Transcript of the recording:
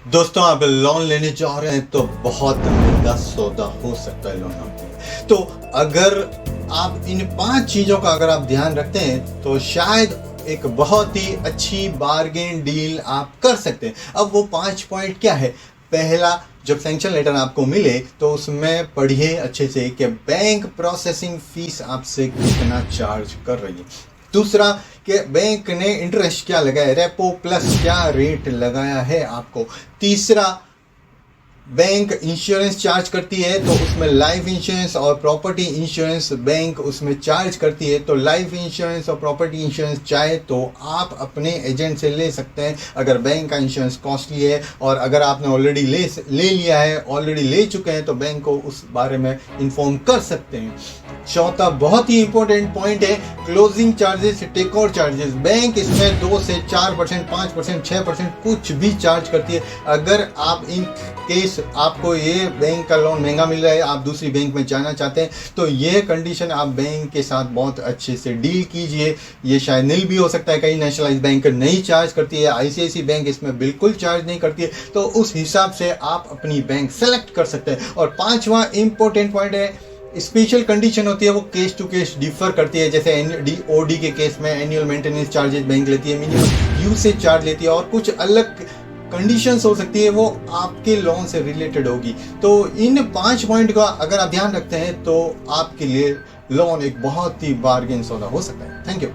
दोस्तों, आप लोन लेने जा रहे हैं तो बहुत महंगा सौदा हो सकता है लोन आपके लिए। तो अगर आप इन 5 चीज़ों का अगर आप ध्यान रखते हैं तो शायद एक बहुत ही अच्छी बार्गेन डील आप कर सकते हैं। अब वो 5 पॉइंट क्या है? पहला, जब सैंक्शन लेटर आपको मिले तो उसमें पढ़िए अच्छे से कि बैंक प्रोसेसिंग फीस आपसे कितना चार्ज कर रही है। दूसरा, कि बैंक ने इंटरेस्ट क्या लगाया है, रेपो प्लस क्या रेट लगाया है आपको। तीसरा, बैंक इंश्योरेंस चार्ज करती है तो उसमें लाइफ इंश्योरेंस और प्रॉपर्टी इंश्योरेंस बैंक उसमें चार्ज करती है। तो लाइफ इंश्योरेंस और प्रॉपर्टी इंश्योरेंस चाहे तो आप अपने एजेंट से ले सकते हैं अगर बैंक का इंश्योरेंस कॉस्टली है, और अगर आपने ऑलरेडी ले लिया है, ऑलरेडी ले चुके हैं, तो बैंक को उस बारे में इन्फॉर्म कर सकते हैं। चौथा बहुत ही इंपॉर्टेंट पॉइंट है closing charges, take over charges. Bank इसमें 2 से 4%, 5%, 6% कुछ भी चार्ज करती है। अगर आप इन केस आपको ये बैंक का लोन महंगा मिल रहा है, आप दूसरी बैंक में जाना चाहते हैं, तो ये कंडीशन आप बैंक के साथ बहुत अच्छे से डील कीजिए। ये शायद नील भी हो सकता है, कई नेशनलाइज बैंक नहीं चार्ज करती है, आईसीआईसी बैंक इसमें बिल्कुल चार्ज नहीं करती है। तो उस हिसाब से आप अपनी बैंक सेलेक्ट कर सकते हैं। और 5वां इंपॉर्टेंट पॉइंट है स्पेशल कंडीशन होती है, वो केस टू केस डिफर करती है। जैसे ओडी के केस में एनुअल मेंटेनेंस चार्जेस बैंक लेती है, मिनिमम यूसेज चार्ज लेती है, और कुछ अलग कंडीशंस हो सकती है, वो आपके लोन से रिलेटेड होगी। तो इन 5 पॉइंट का अगर आप ध्यान रखते हैं तो आपके लिए लोन एक बहुत ही बार्गेन सौदा हो सकता है। Thank you.